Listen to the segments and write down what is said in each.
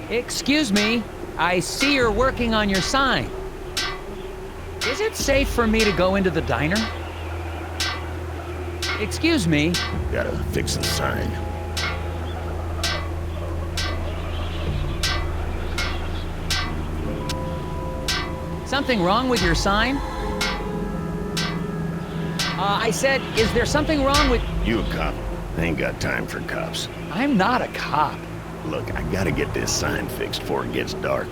Excuse me, I see you're working on your sign. Is it safe for me to go into the diner? Excuse me. Gotta fix the sign. Something wrong with your sign? I said, is there something wrong with... You a cop? I ain't got time for cops. I'm not a cop. Look, I gotta get this sign fixed before it gets dark.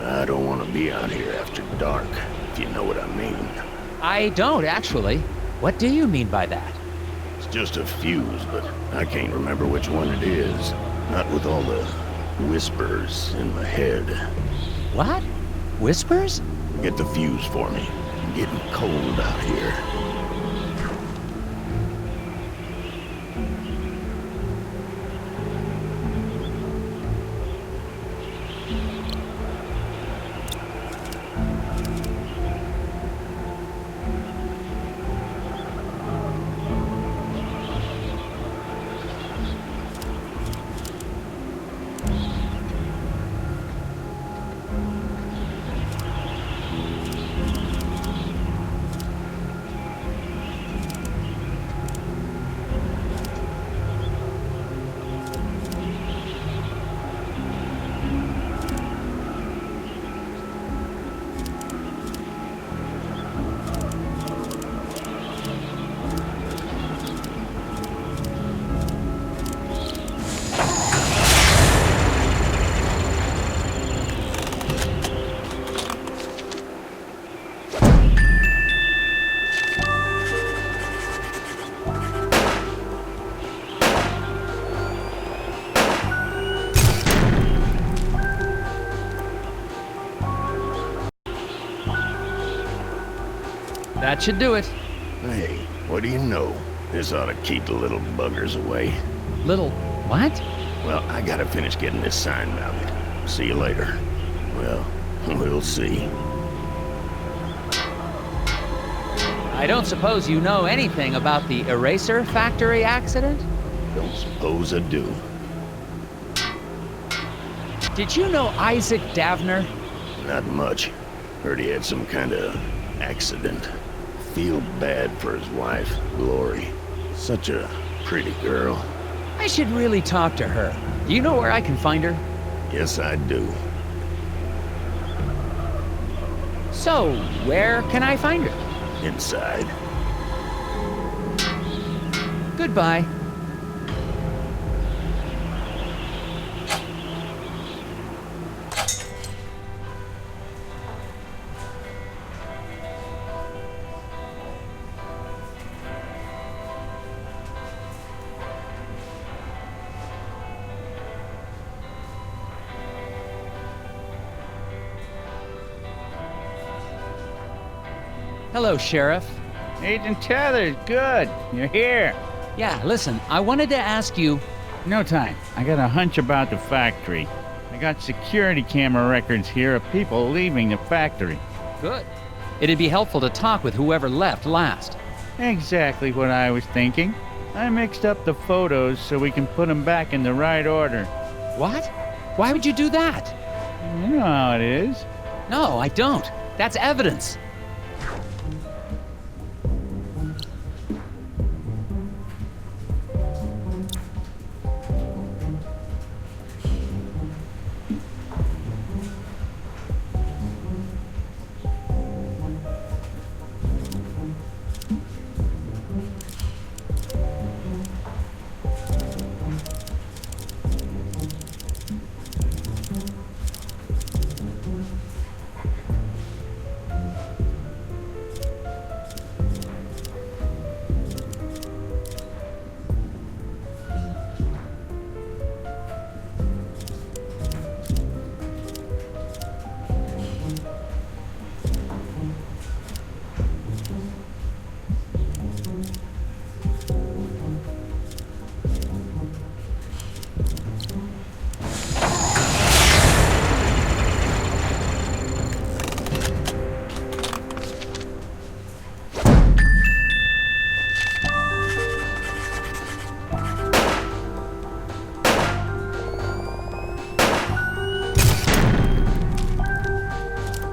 I don't want to be out here after dark, if you know what I mean. I don't, actually. What do you mean by that? It's just a fuse, but I can't remember which one it is. Not with all the whispers in my head. What? Whispers? Get the fuse for me. I'm getting cold out here. That should do it. Hey, what do you know? This ought to keep the little buggers away. Little... what? Well, I gotta finish getting this sign mounted. See you later. Well, we'll see. I don't suppose you know anything about the eraser factory accident? Don't suppose I do. Did you know Isaac Davner? Not much. Heard he had some kind of accident. Feel bad for his wife, Glory. Such a pretty girl. I should really talk to her. Do you know where I can find her? Yes, I do. So, where can I find her? Inside. Goodbye. Hello, Sheriff. Agent Tethers, good. You're here. Yeah, listen, I wanted to ask you... No time. I got a hunch about the factory. I got security camera records here of people leaving the factory. Good. It'd be helpful to talk with whoever left last. Exactly what I was thinking. I mixed up the photos so we can put them back in the right order. What? Why would you do that? You know how it is. No, I don't. That's evidence.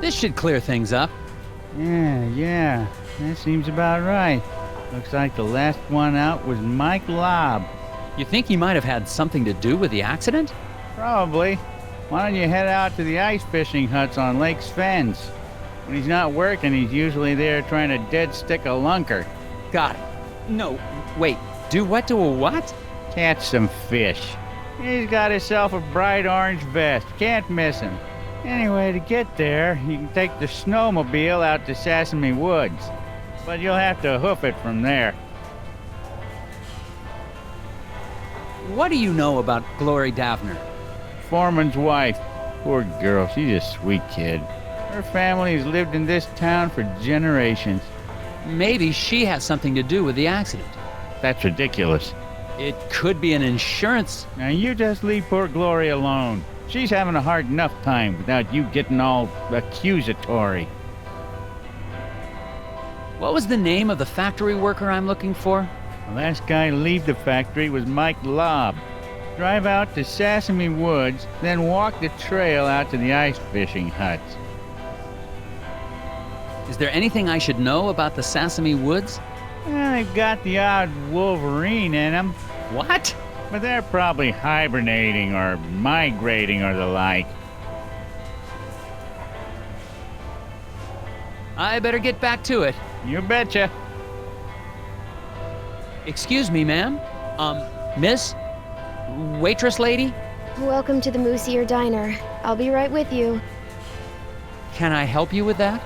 This should clear things up. Yeah, that seems about right. Looks like the last one out was Mike Lobb. You think he might have had something to do with the accident? Probably. Why don't you head out to the ice fishing huts on Lake's Fens? When he's not working, he's usually there trying to dead stick a lunker. Got it. No, wait. Do what to a what? Catch some fish. He's got himself a bright orange vest. Can't miss him. Anyway, to get there, you can take the snowmobile out to Sesame Woods. But you'll have to hoof it from there. What do you know about Glory Davner? Foreman's wife. Poor girl, she's a sweet kid. Her family has lived in this town for generations. Maybe she has something to do with the accident. That's ridiculous. It could be an insurance... Now you just leave poor Glory alone. She's having a hard enough time without you getting all accusatory. What was the name of the factory worker I'm looking for? The last guy to leave the factory was Mike Lobb. Drive out to Sesame Woods, then walk the trail out to the ice fishing huts. Is there anything I should know about the Sesame Woods? Well, they've got the odd wolverine in them, What? but they're probably hibernating or migrating or the like. I better get back to it. You betcha. Excuse me, ma'am. Miss? Waitress lady? Welcome to the Moosier Diner. I'll be right with you. Can I help you with that?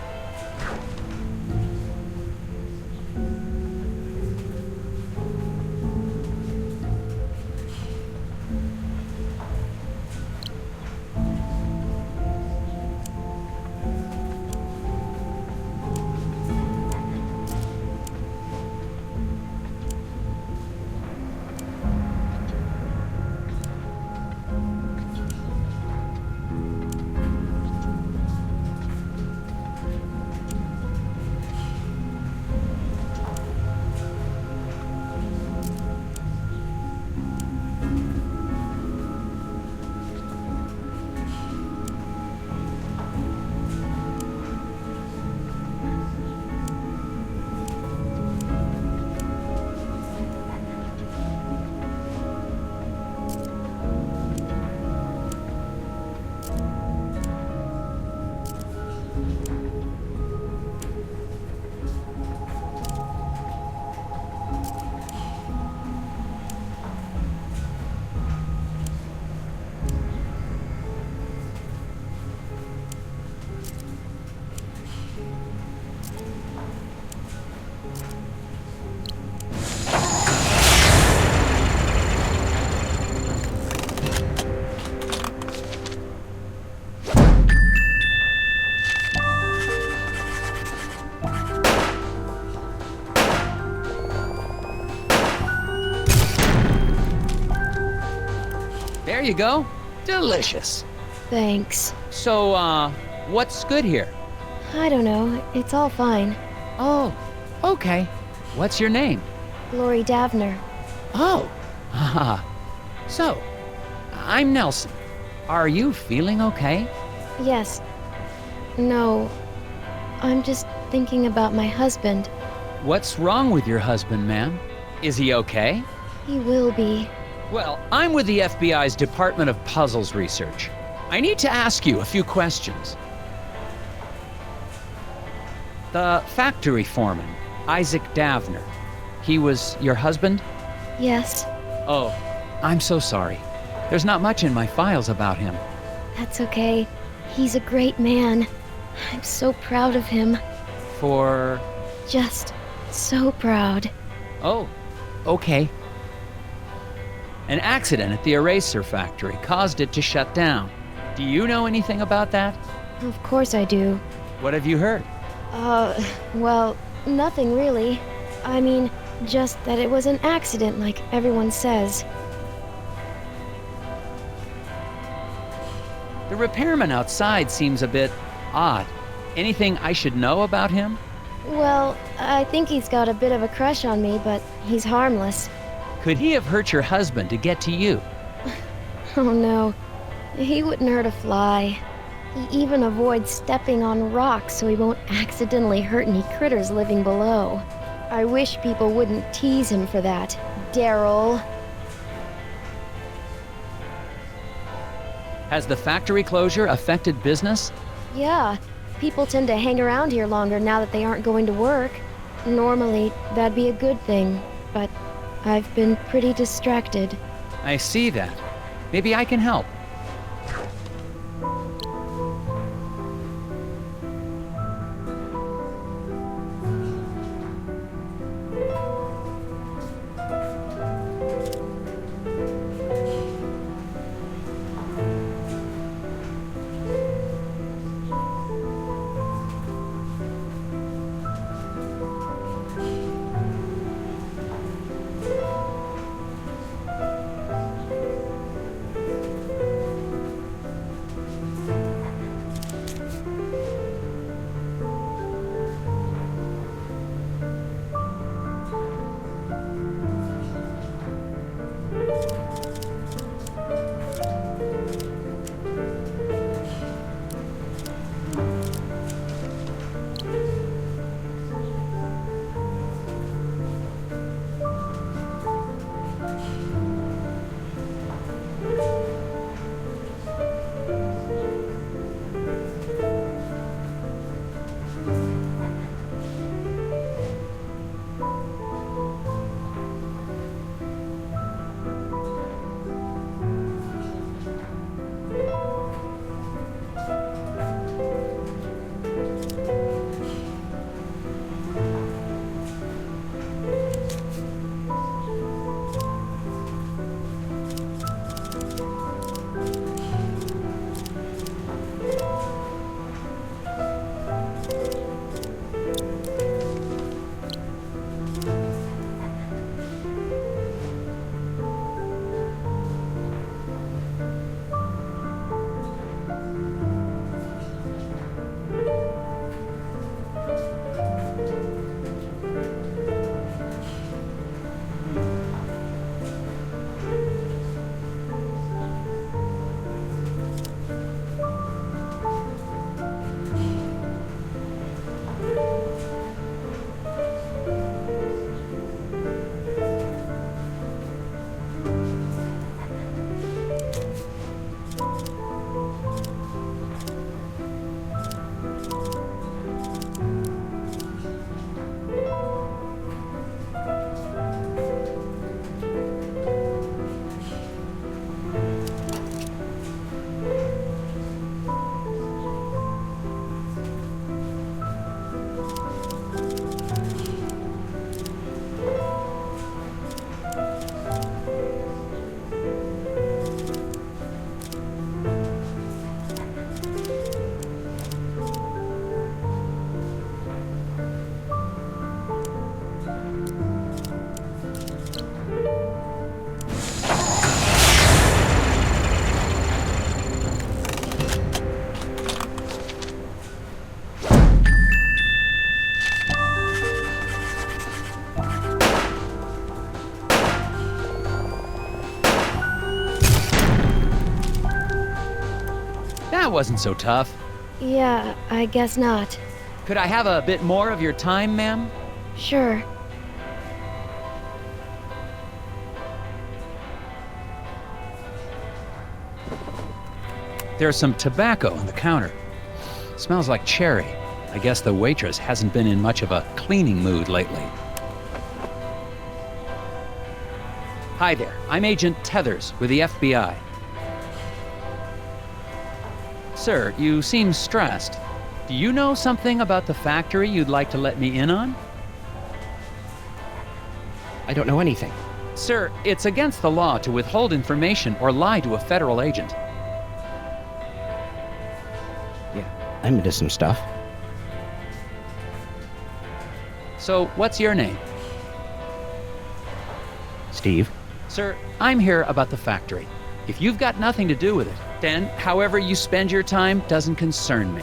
There you go. Delicious. Thanks. So, what's good here? I don't know. It's all fine. Oh, okay. What's your name? Glory Davner. Oh, haha. So, I'm Nelson. Are you feeling okay? Yes. No. I'm just thinking about my husband. What's wrong with your husband, ma'am? Is he okay? He will be. Well, I'm with the FBI's Department of Puzzles Research. I need to ask you a few questions. The factory foreman, Isaac Davner, he was your husband? Yes. Oh, I'm so sorry. There's not much in my files about him. That's okay. He's a great man. I'm so proud of him. For... Just so proud. Oh, okay. An accident at the eraser factory caused it to shut down. Do you know anything about that? Of course I do. What have you heard? Well, nothing really. I mean, just that it was an accident like everyone says. The repairman outside seems a bit odd. Anything I should know about him? Well, I think he's got a bit of a crush on me, but he's harmless. Could he have hurt your husband to get to you? Oh no. He wouldn't hurt a fly. He even avoids stepping on rocks so he won't accidentally hurt any critters living below. I wish people wouldn't tease him for that, Daryl. Has the factory closure affected business? Yeah, people tend to hang around here longer now that they aren't going to work. Normally, that'd be a good thing, but I've been pretty distracted. I see that. Maybe I can help. That wasn't so tough. Yeah, I guess not. Could I have a bit more of your time, ma'am? Sure. There's some tobacco on the counter. Smells like cherry. I guess the waitress hasn't been in much of a cleaning mood lately. Hi there, I'm Agent Tethers with the FBI. Sir, you seem stressed. Do you know something about the factory you'd like to let me in on? I don't know anything. Sir, it's against the law to withhold information or lie to a federal agent. Yeah, I'm into some stuff. So, what's your name? Steve? Sir, I'm here about the factory. If you've got nothing to do with it, then however you spend your time doesn't concern me.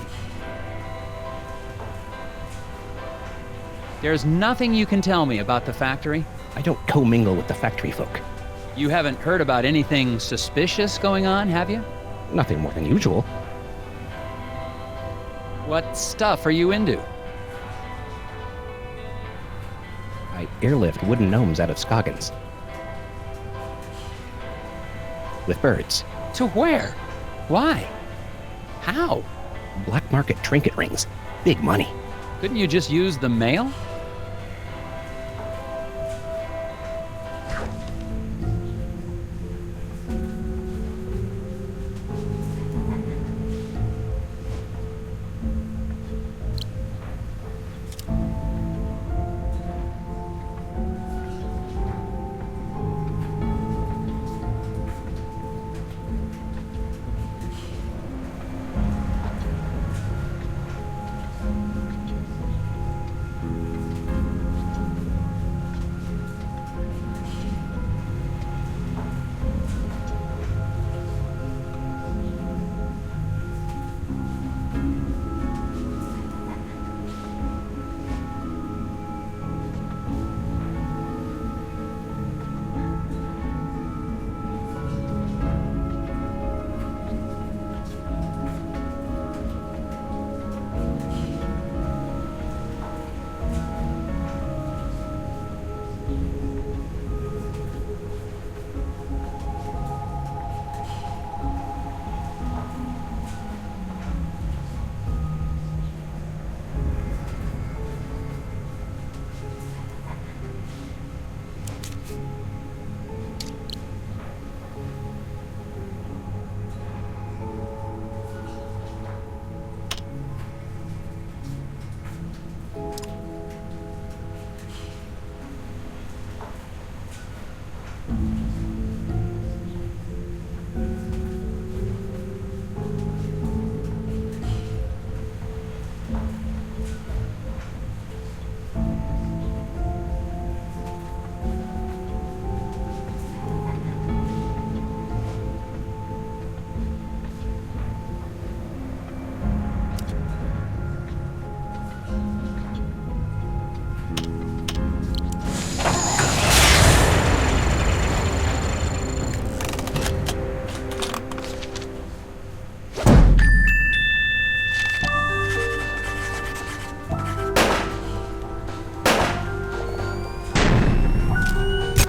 There's nothing you can tell me about the factory? I don't commingle with the factory folk. You haven't heard about anything suspicious going on, have you? Nothing more than usual. What stuff are you into? I airlift wooden gnomes out of Scoggins. With birds. To where? Why? How? Black market trinket rings. Big money. Couldn't you just use the mail?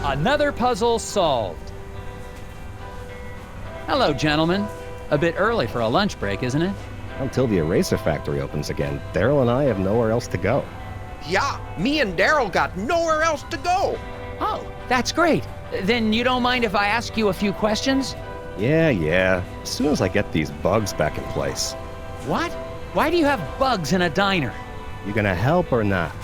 Another puzzle solved. Hello, gentlemen. A bit early for a lunch break, isn't it? Until the eraser factory opens again, Daryl and I have nowhere else to go. Yeah, me and Daryl got nowhere else to go. Oh, that's great. Then you don't mind if I ask you a few questions? Yeah. As soon as I get these bugs back in place. What? Why do you have bugs in a diner? You gonna help or not?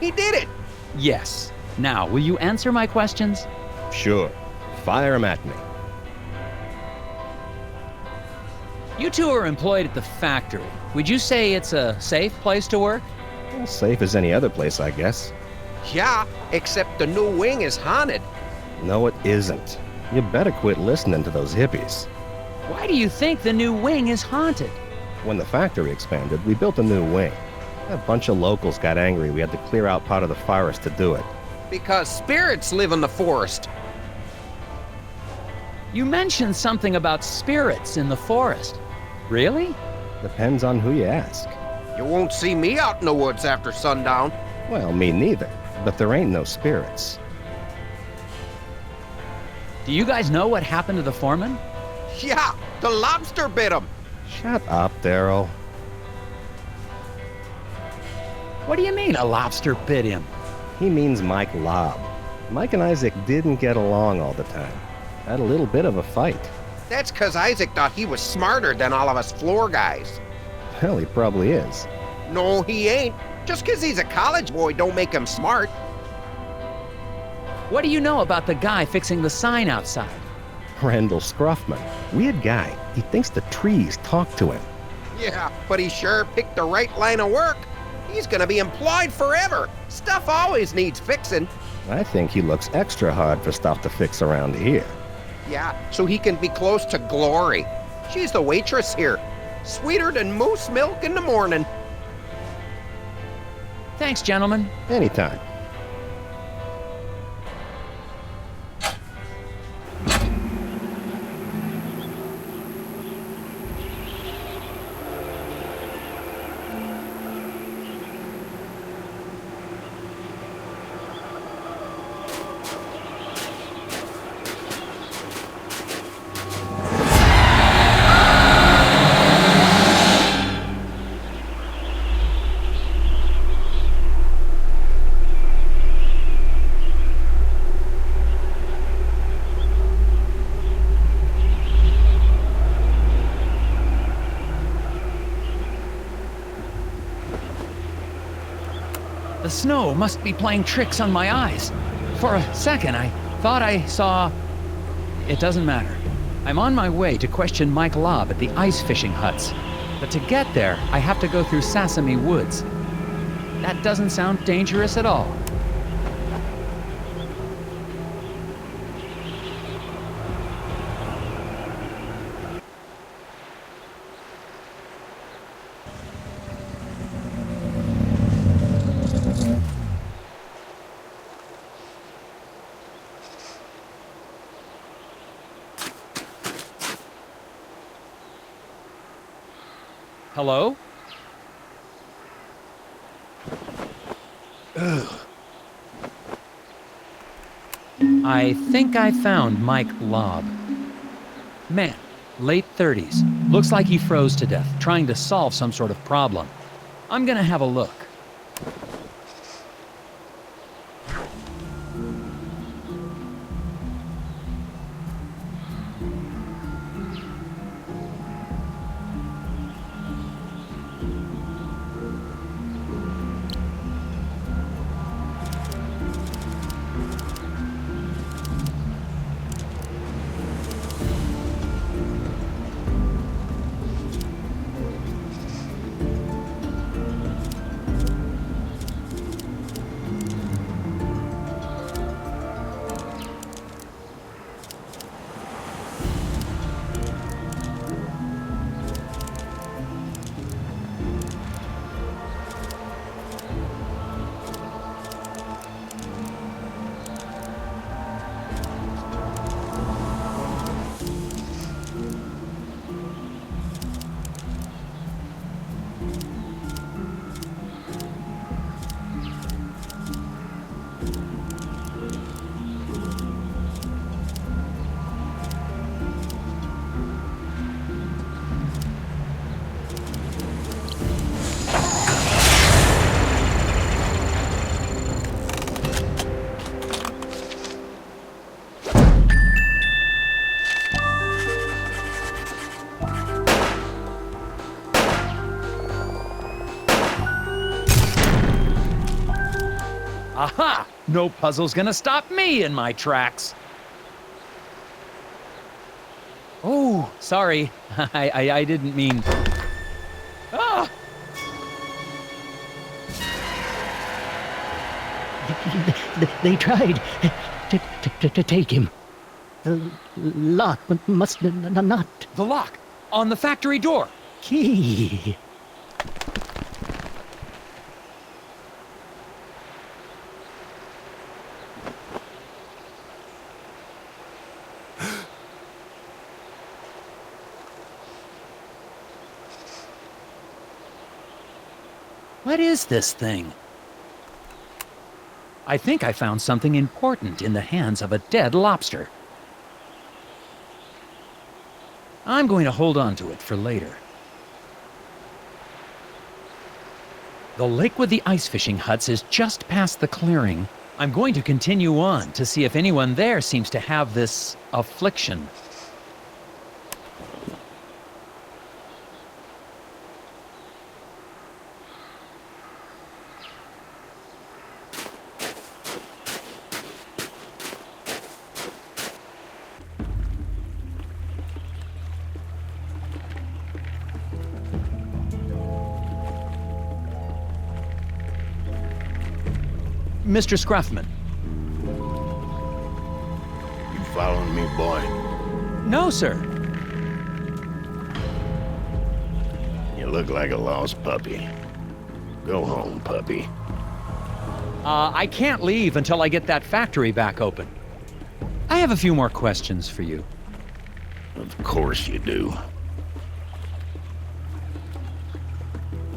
He did it. Yes. Now, will you answer my questions? Sure. Fire 'em at me. You two are employed at the factory. Would you say it's a safe place to work? Well, safe as any other place, I guess. Yeah, except the new wing is haunted. No, it isn't. You better quit listening to those hippies. Why do you think the new wing is haunted? When the factory expanded, we built a new wing. A bunch of locals got angry we had to clear out part of the forest to do it. Because spirits live in the forest. You mentioned something about spirits in the forest. Really? Depends on who you ask. You won't see me out in the woods after sundown. Well, me neither. But there ain't no spirits. Do you guys know what happened to the foreman? Yeah, the lobster bit him. Shut up, Daryl. What do you mean a lobster bit him? He means Mike Lobb. Mike and Isaac didn't get along all the time. Had a little bit of a fight. That's 'cause Isaac thought he was smarter than all of us floor guys. Hell, he probably is. No, he ain't. Just 'cause he's a college boy don't make him smart. What do you know about the guy fixing the sign outside? Randall Scruffman. Weird guy. He thinks the trees talk to him. Yeah, but he sure picked the right line of work. He's gonna be employed forever. Stuff always needs fixing. I think he looks extra hard for stuff to fix around here. Yeah, so he can be close to Glory. She's the waitress here. Sweeter than moose milk in the morning. Thanks, gentlemen. Anytime. The snow must be playing tricks on my eyes. For a second, I thought I saw... It doesn't matter. I'm on my way to question Mike Lobb at the ice fishing huts. But to get there, I have to go through Sesame Woods. That doesn't sound dangerous at all. Hello? I think I found Mike Lobb. Man, late 30s. Looks like he froze to death, trying to solve some sort of problem. I'm gonna have a look. Aha! No puzzle's gonna stop me in my tracks. Oh, sorry. I didn't mean... Ah! They tried to take him. The lock must not. The lock! On the factory door! Key. What is this thing? I think I found something important in the hands of a dead lobster. I'm going to hold on to it for later. The lake with the ice fishing huts is just past the clearing. I'm going to continue on to see if anyone there seems to have this affliction. Mr. Scruffman. You following me, boy? No, sir. You look like a lost puppy. Go home, puppy. I can't leave until I get that factory back open. I have a few more questions for you. Of course you do.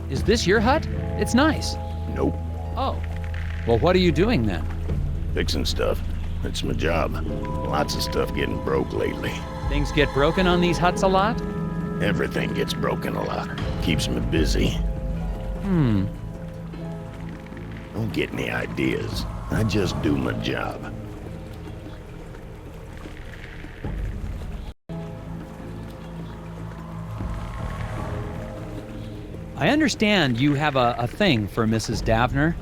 Is this your hut? It's nice. Nope. Oh. Well, what are you doing then? Fixing stuff. It's my job. Lots of stuff getting broke lately. Things get broken on these huts a lot? Everything gets broken a lot. Keeps me busy. Don't get any ideas. I just do my job. I understand you have a thing for Mrs. Davner.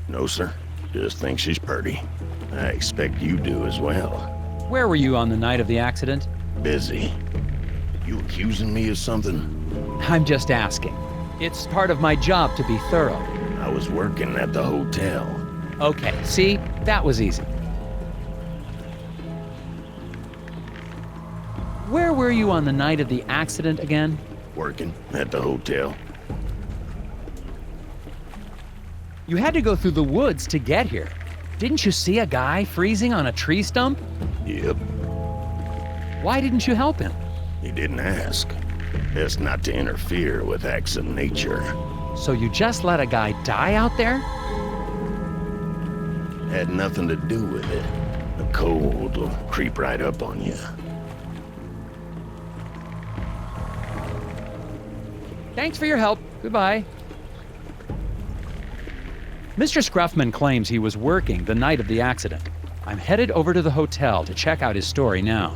No, sir. Just think she's pretty. I expect you do as well. Where were you on the night of the accident? Busy. You accusing me of something? I'm just asking. It's part of my job to be thorough. I was working at the hotel. Okay, see? That was easy. Where were you on the night of the accident again? Working at the hotel. You had to go through the woods to get here. Didn't you see a guy freezing on a tree stump? Yep. Why didn't you help him? He didn't ask. Best not to interfere with acts of nature. So you just let a guy die out there? Had nothing to do with it. The cold will creep right up on you. Thanks for your help. Goodbye. Mr. Scruffman claims he was working the night of the accident. I'm headed over to the hotel to check out his story now.